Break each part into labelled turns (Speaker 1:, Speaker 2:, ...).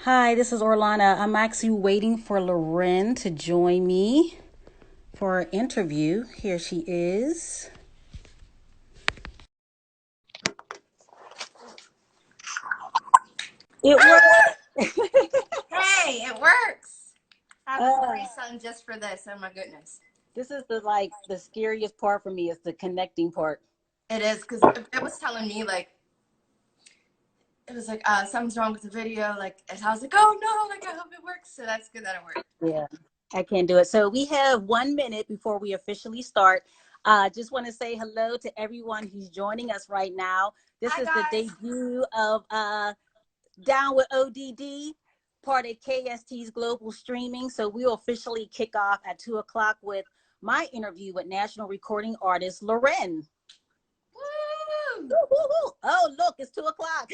Speaker 1: Hi, this is Orlana. I'm actually waiting for Lauryn to join me for our interview. Here she is. It worked.
Speaker 2: Hey, it works. I have to
Speaker 1: uh,
Speaker 2: create something just for this. Oh my goodness.
Speaker 1: this is the scariest part for me is the connecting part.
Speaker 2: It is because it was telling me like it was like something's wrong with the video. Like and I was like, oh no, like I hope it works. So that's good that it worked.
Speaker 1: Yeah, I can't do it. So we have 1 minute before we officially start. Just want to say hello to everyone who's joining us right now. This
Speaker 2: Hi
Speaker 1: is the
Speaker 2: guys.
Speaker 1: debut of Down with ODD, part of KST's Global Streaming. So we'll officially kick off at 2 o'clock with my interview with national recording artist Lauryn.
Speaker 2: Woo!
Speaker 1: Oh, look, it's 2 o'clock.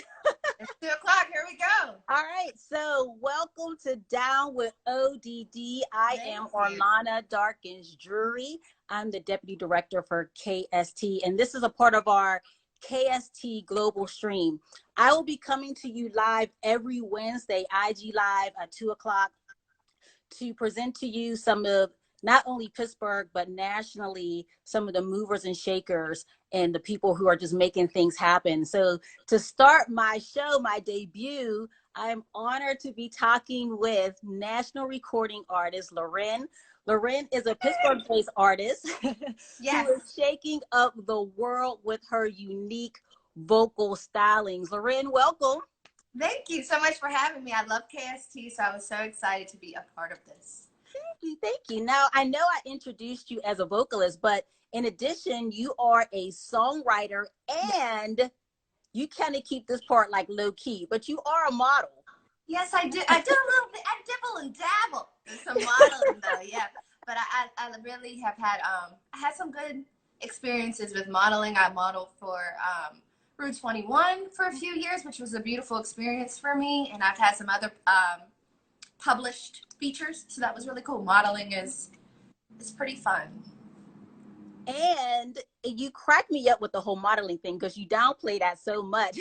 Speaker 2: It's 2 o'clock. Here we go.
Speaker 1: All right, so welcome to Down with ODD. I
Speaker 2: Thank
Speaker 1: am
Speaker 2: you.
Speaker 1: Orlana Darkins Drury. I'm the deputy director for KST, and this is a part of our KST Global Stream. I will be coming to you live every Wednesday, IG Live at 2 o'clock, to present to you some of not only Pittsburgh, but nationally, some of the movers and shakers and the people who are just making things happen. So to start my show, my debut, I'm honored to be talking with national recording artist Lauryn. Lauryn is a Pittsburgh-based artist who
Speaker 2: Yes.
Speaker 1: is shaking up the world with her unique vocal stylings. Lauryn, welcome.
Speaker 2: Thank you so much for having me. I love KST, so I was so excited to be a part of this.
Speaker 1: Thank you. Now, I know I introduced you as a vocalist, but in addition, you are a songwriter and you kind of keep this part like low key, but you are a model.
Speaker 2: Yes, I did. I did a little bit. I dibble and dabble in some modeling, though. Yeah, but I really have had I had some good experiences with modeling. I modeled for Rue 21 for a few years, which was a beautiful experience for me. And I've had some other published features, so that was really cool. Modeling is pretty fun.
Speaker 1: And you crack me up with the whole modeling thing because you downplay that so much.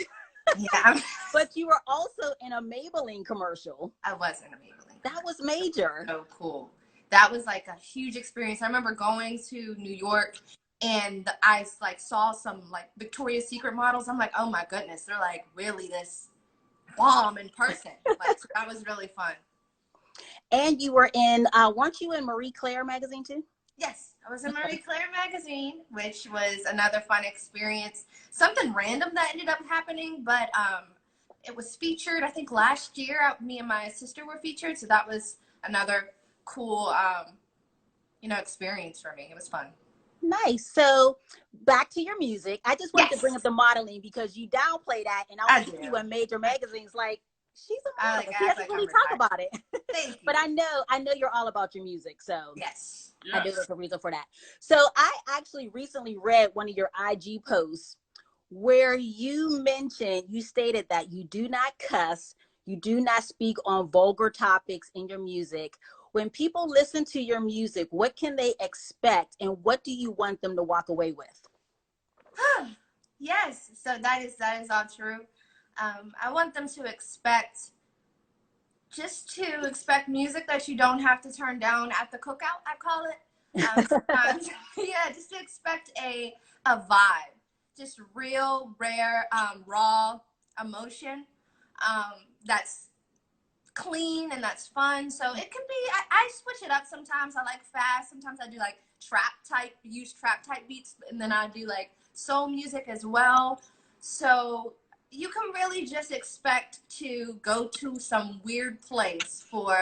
Speaker 2: Yeah,
Speaker 1: But you were also in a Maybelline commercial.
Speaker 2: I was in a Maybelline
Speaker 1: That
Speaker 2: commercial.
Speaker 1: was major.
Speaker 2: So cool. That was like a huge experience. I remember going to New York and I like saw some like Victoria's Secret models. I'm like, oh my goodness, they're like really this bomb in person. Like so that was really fun.
Speaker 1: And you were in, weren't you in Marie Claire magazine too?
Speaker 2: Yes, I was in Marie Claire magazine, which was another fun experience. Something random that ended up happening, but it was featured. I think last year, me and my sister were featured, so that was another cool, experience for me. It was fun.
Speaker 1: Nice. So back to your music. I just wanted to bring up
Speaker 2: Yes,
Speaker 1: the modeling because you downplay that, and I'll
Speaker 2: I
Speaker 1: see
Speaker 2: do.
Speaker 1: you in major magazines like she's a
Speaker 2: I
Speaker 1: model.
Speaker 2: like
Speaker 1: She
Speaker 2: act
Speaker 1: doesn't
Speaker 2: like I'm
Speaker 1: really talk
Speaker 2: retired.
Speaker 1: about it.
Speaker 2: Thank you.
Speaker 1: But I know you're all about your music, so
Speaker 2: Yes.
Speaker 1: I do
Speaker 2: Yes.
Speaker 1: there's a reason for that. So I actually recently read one of your IG posts where you stated that you do not cuss, you do not speak on vulgar topics in your music. When people listen to your music, what can they expect and what do you want them to walk away with?
Speaker 2: Yes. So that is all true. I want them to expect music that you don't have to turn down at the cookout. I call it. Sometimes, yeah, just to expect a vibe, just real, rare, raw emotion. That's clean and that's fun. So it can be. I switch it up sometimes. I like fast. Sometimes I do like use trap type beats, and then I do like soul music as well. So you can really just expect to go to some weird place for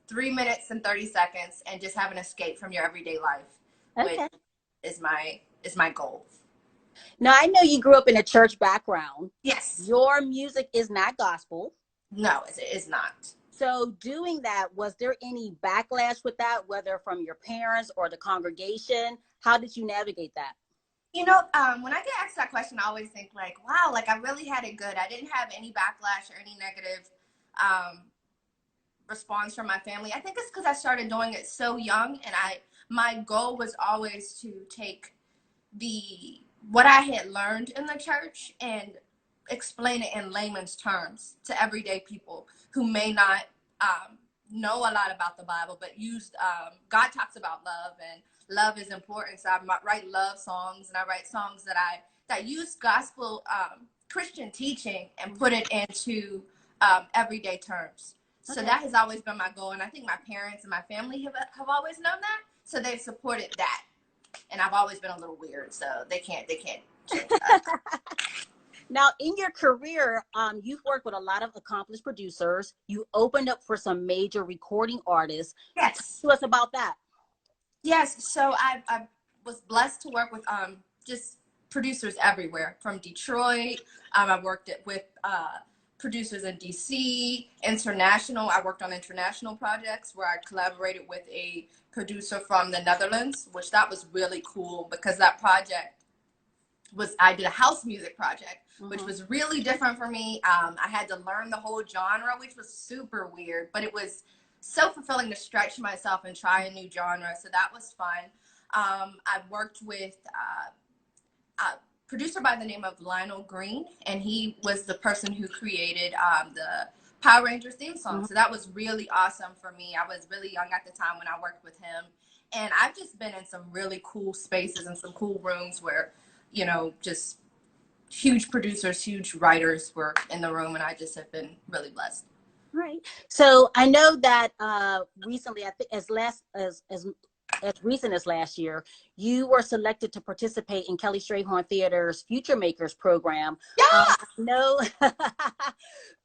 Speaker 2: 3 minutes and 30 seconds and just have an escape from your everyday life, which
Speaker 1: Okay.
Speaker 2: is my goal.
Speaker 1: Now I know you grew up in a church background.
Speaker 2: Yes.
Speaker 1: Your music is not gospel.
Speaker 2: No, it is not.
Speaker 1: So doing that, was there any backlash with that, whether from your parents or the congregation? How did you navigate that?
Speaker 2: When I get asked that question, I always think like, wow, like I really had it good. I didn't have any backlash or any negative um, response from my family. I think it's because I started doing it so young, and my goal was always to take the what I had learned in the church and explain it in layman's terms to everyday people who may not know a lot about the Bible, but God talks about love, and love is important. So I write love songs, and I write songs that use gospel Christian teaching and put it into everyday terms. So that has always been my goal, and I think my parents and my family have always known that, so they've supported that. And I've always been a little weird, so they can't change that.
Speaker 1: Now, in your career, you've worked with a lot of accomplished producers. You opened up for some major recording artists.
Speaker 2: Yes.
Speaker 1: Tell us about that.
Speaker 2: Yes. So I was blessed to work with just producers everywhere from Detroit. I worked with producers in DC, international. I worked on international projects where I collaborated with a producer from the Netherlands, which that was really cool because that project I did a house music project, which was really different for me. I had to learn the whole genre, which was super weird, but it was so fulfilling to stretch myself and try a new genre. So that was fun. I worked with a producer by the name of Lionel Green, and he was the person who created the Power Rangers theme song. So that was really awesome for me. I was really young at the time when I worked with him. And I've just been in some really cool spaces and some cool rooms where, you know, just huge producers, huge writers were in the room, and I just have been really blessed.
Speaker 1: Right. So I know that recently, I think as recent as last year, you were selected to participate in Kelly Strayhorn Theater's Future Makers program.
Speaker 2: Yeah.
Speaker 1: No,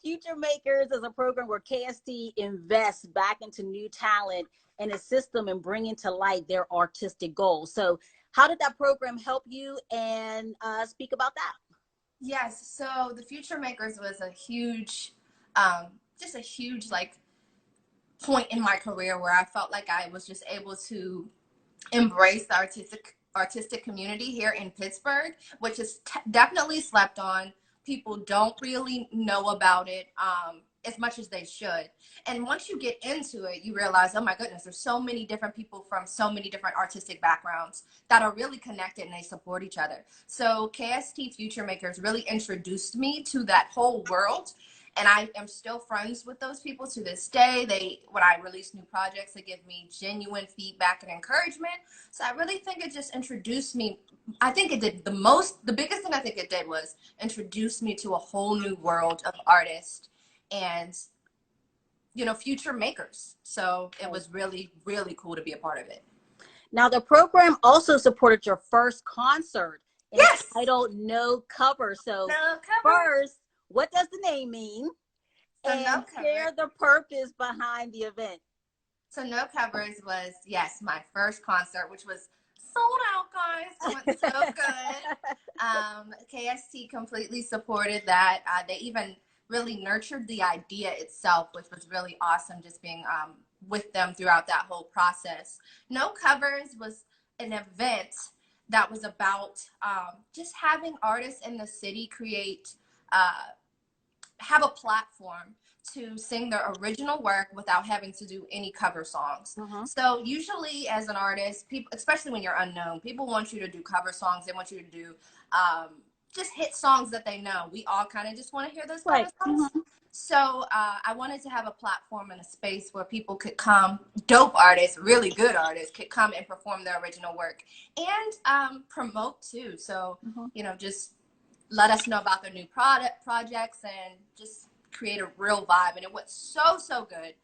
Speaker 1: Future Makers is a program where KST invests back into new talent and assists them in bringing to light their artistic goals. So how did that program help you, and speak about that?
Speaker 2: Yes. So the Future Makers was a huge, just a huge like point in my career where I felt like I was just able to embrace the artistic community here in Pittsburgh, which is definitely slept on. People don't really know about it as much as they should. And once you get into it, you realize, oh my goodness, there's so many different people from so many different artistic backgrounds that are really connected and they support each other. So KST Future Makers really introduced me to that whole world. And I am still friends with those people to this day. When I release new projects, they give me genuine feedback and encouragement. So I really think it just introduced me. I think it did the biggest thing I think it did was introduce me to a whole new world of artists and, you know, future makers. So it was really, really cool to be a part of it.
Speaker 1: Now, the program also supported your first concert.
Speaker 2: Yes.
Speaker 1: Titled No Cover. So first, what does the name mean?
Speaker 2: So
Speaker 1: and share the purpose behind the event.
Speaker 2: So No Covers was, yes, my first concert, which was sold out, guys. It went so good. KST completely supported that. They even really nurtured the idea itself, which was really awesome, just being with them throughout that whole process. No Covers was an event that was about just having artists in the city have a platform to sing their original work without having to do any cover songs. So usually as an artist, people, especially when you're unknown, people want you to do cover songs. They want you to do just hit songs that they know. We all kind of just want to hear those cover songs. So I wanted to have a platform and a space where people could come, dope artists, really good artists, could come and perform their original work and promote too. So, you know, just let us know about their new projects and just create a real vibe. And it was so good.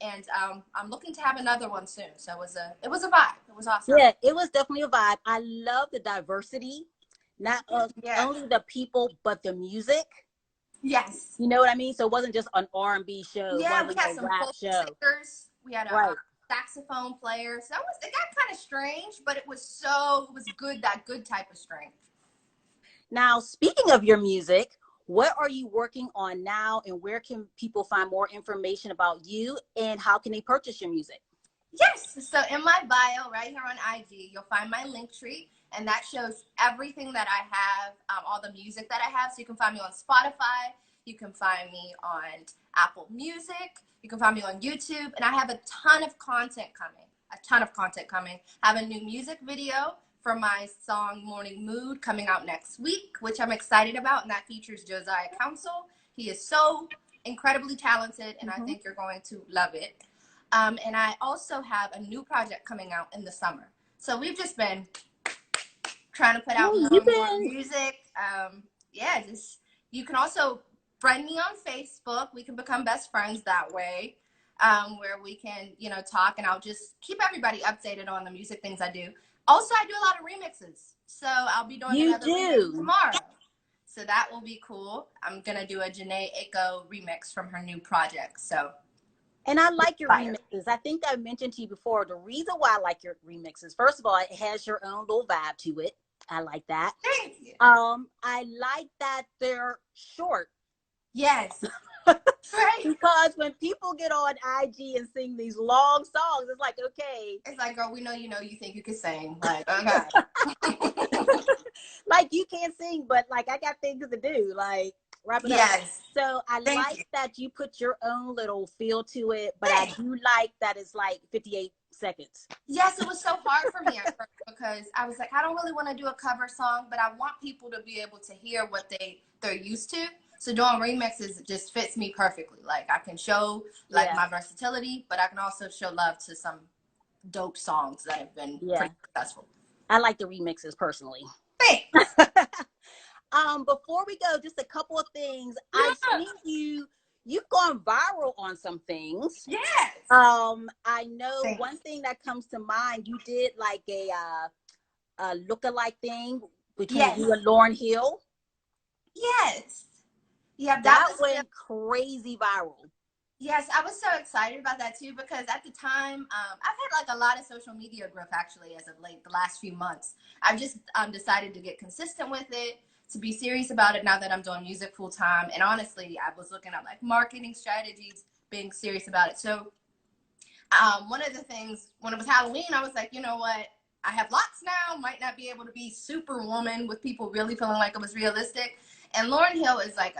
Speaker 2: And I'm looking to have another one soon. So it was a vibe. It was awesome.
Speaker 1: Yeah, it was definitely a vibe. I love the diversity, not only the people, but the music.
Speaker 2: Yes.
Speaker 1: You know what I mean? So it wasn't just an R&B show.
Speaker 2: Yeah, we had some
Speaker 1: rap show.
Speaker 2: singers. We had a saxophone player. So it got kind of strange, but it was good, that good type of strange.
Speaker 1: Now, speaking of your music, what are you working on now, and where can people find more information about you, and how can they purchase your music?
Speaker 2: Yes. So in my bio right here on IG, you'll find my link tree, and that shows everything that I have, all the music that I have. So you can find me on Spotify. You can find me on Apple Music. You can find me on YouTube, and I have a ton of content coming. I have a new music video for my song Morning Mood coming out next week, which I'm excited about, and that features Josiah Council. He is so incredibly talented, and I think you're going to love it. And I also have a new project coming out in the summer. So we've just been trying to put out more music. Yeah, just you can also friend me on Facebook. We can become best friends that way, where we can, you know, talk, and I'll just keep everybody updated on the music things I do. Also, I do a lot of remixes, so I'll be doing another remix tomorrow. So that will be cool. I'm gonna do a Janae Aiko remix from her new project. So.
Speaker 1: And I like your remixes. I think I mentioned to you before, the reason why I like your remixes, first of all, it has your own little vibe to it. I like that.
Speaker 2: Thank you.
Speaker 1: I like that they're short.
Speaker 2: Yes. Right.
Speaker 1: Because when people get on IG and sing these long songs, it's like, okay.
Speaker 2: It's like, girl, we know you think you can sing. Like, okay.
Speaker 1: Like, you can't sing, but like, I got things to do. Like, wrap it up. So I like that you put your own little feel to it, but I do like that it's like 58 seconds.
Speaker 2: Yes, it was so hard for me at first because I was like, I don't really want to do a cover song, but I want people to be able to hear what they're used to. So doing remixes just fits me perfectly. Like, I can show like my versatility, but I can also show love to some dope songs that have been pretty successful.
Speaker 1: I like the remixes personally.
Speaker 2: Thanks.
Speaker 1: Before we go, just a couple of things. I've seen you've gone viral on some things.
Speaker 2: Yes.
Speaker 1: I know one thing that comes to mind, you did like a look-alike thing between you and Lauryn Hill.
Speaker 2: Yes. Yeah,
Speaker 1: that went crazy viral.
Speaker 2: Yes, I was so excited about that too, because at the time, I've had like a lot of social media growth actually as of late, the last few months. I've just decided to get consistent with it, to be serious about it now that I'm doing music full time. And honestly, I was looking at like marketing strategies, being serious about it. So one of the things, when it was Halloween, I was like, you know what? I have locks now, might not be able to be superwoman with people really feeling like it was realistic. And Lauryn Hill is like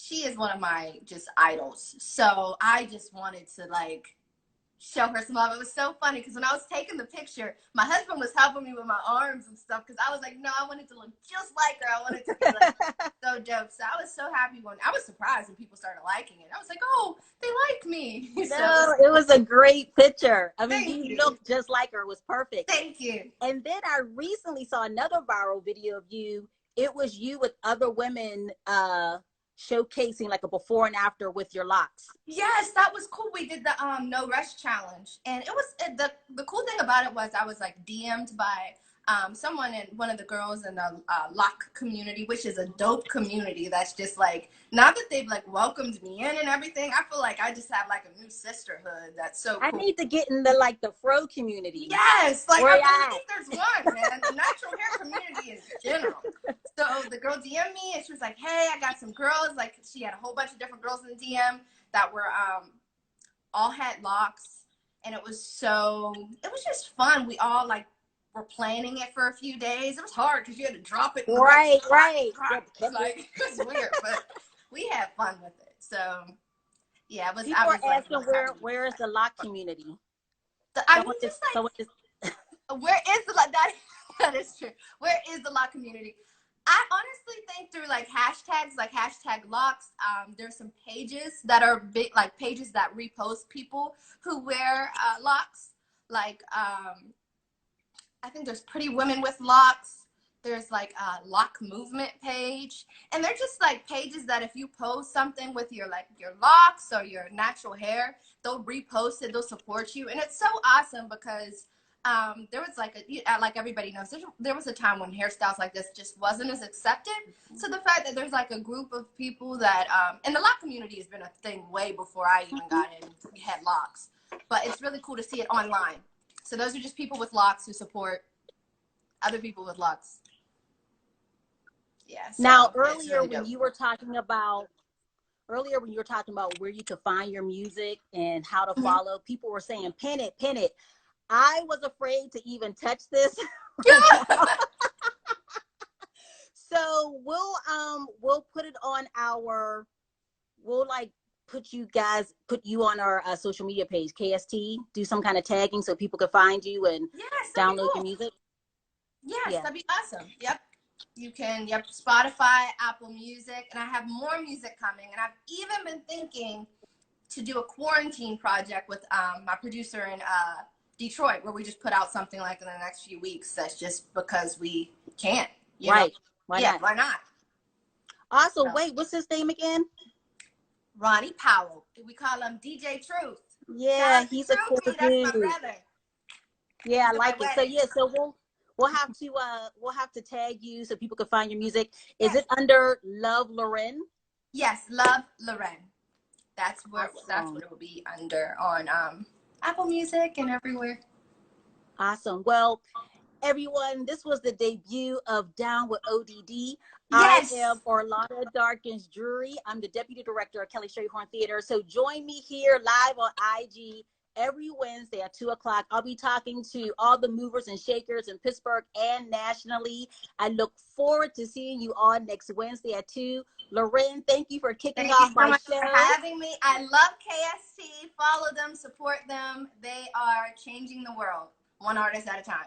Speaker 2: she is one of my just idols. So I just wanted to like show her some love. It was so funny because when I was taking the picture, my husband was helping me with my arms and stuff because I was like, no, I wanted to look just like her. I wanted to be like so dope. So I was so happy when I was surprised when people started liking it. I was like, oh, they like me.
Speaker 1: No, it was a great picture. I mean, you looked just like her. It was perfect.
Speaker 2: Thank you.
Speaker 1: And then I recently saw another viral video of you. It was you with other women showcasing like a before and after with your locks.
Speaker 2: Yes, that was cool. We did the no rush challenge, and it was the cool thing about it was I was like DM'd by someone, and one of the girls in the lock community, which is a dope community. That's just like, now that they've like welcomed me in and everything, I feel like I just have like a new sisterhood. That's so cool.
Speaker 1: I need to get in the like the fro community.
Speaker 2: Yes, like I believe there's one, man. The natural hair community in general. So the girl DM'd me and she was like, hey, I got some girls. Like, she had a whole bunch of different girls in the DM that were all had locks, and it was just fun. We all like were planning it for a few days. It was hard because you had to drop it.
Speaker 1: Right.
Speaker 2: Like, it was weird, but we had fun with it. So yeah, it was.
Speaker 1: People are asking where is the lock community?
Speaker 2: Where is the lock? That is true. Where is the lock community? I honestly think through like hashtags, like hashtag locks. There's some pages that are big, like pages that repost people who wear locks. Like I think there's Pretty Women with Locks. There's like a lock movement page, and they're just like pages that if you post something with your locks or your natural hair, they'll repost it, they'll support you, and it's so awesome because there was like everybody knows, there was a time when hairstyles like this just wasn't as accepted. So the fact that there's like a group of people that and the lock community has been a thing way before I even got in, had locks, but it's really cool to see it online. So those are just people with locks who support other people with locks. Yeah. So
Speaker 1: now earlier when you were talking about where you could find your music and how to follow, people were saying pin it. I was afraid to even touch this. So we'll put it on put you on our social media page, KST, do some kind of tagging so people can find you and download your music.
Speaker 2: Yes,
Speaker 1: Yeah.
Speaker 2: that'd be awesome. Yep. You can, Spotify, Apple Music, and I have more music coming. And I've even been thinking to do a quarantine project with my producer in Detroit, where we just put out something like in the next few weeks. That's just because we can't, you know?
Speaker 1: Why
Speaker 2: yeah,
Speaker 1: not?
Speaker 2: why not?
Speaker 1: Also,
Speaker 2: So,
Speaker 1: wait, what's his name again?
Speaker 2: Ronnie Powell. We call him DJ Truth.
Speaker 1: Yeah,
Speaker 2: Shout out to
Speaker 1: he's a cool
Speaker 2: Truthie. That's my
Speaker 1: dude.
Speaker 2: brother.
Speaker 1: Yeah, I
Speaker 2: He's at my
Speaker 1: like it. So
Speaker 2: wedding.
Speaker 1: yeah, so we'll have to tag you so people can find your music. Is
Speaker 2: Yes.
Speaker 1: it under Love Lauryn?
Speaker 2: Yes, Love Lauryn. That's what
Speaker 1: Awesome.
Speaker 2: it will be under on Apple Music and everywhere.
Speaker 1: Awesome. Well, everyone, this was the debut of Down with ODD.
Speaker 2: Yes.
Speaker 1: I am Orlana Darkins Drury. I'm the Deputy Director of Kelly Strayhorn Theater. So join me here live on IG every Wednesday at 2 o'clock. I'll be talking to all the movers and shakers in Pittsburgh and nationally. I look forward to seeing you all next Wednesday at 2. Lauryn, thank you for kicking off my
Speaker 2: much
Speaker 1: show.
Speaker 2: for having me. I love KST. Follow them, support them. They are changing the world, one artist at a time.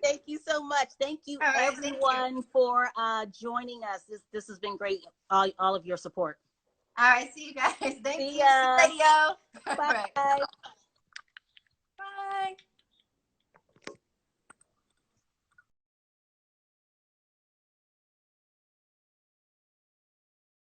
Speaker 1: Thank you so much. Thank you, everyone, for joining us. This has been great. All of your support.
Speaker 2: All right, see you guys. Thank you.
Speaker 1: Ya.
Speaker 2: Radio.
Speaker 1: Bye.
Speaker 2: Right. Bye.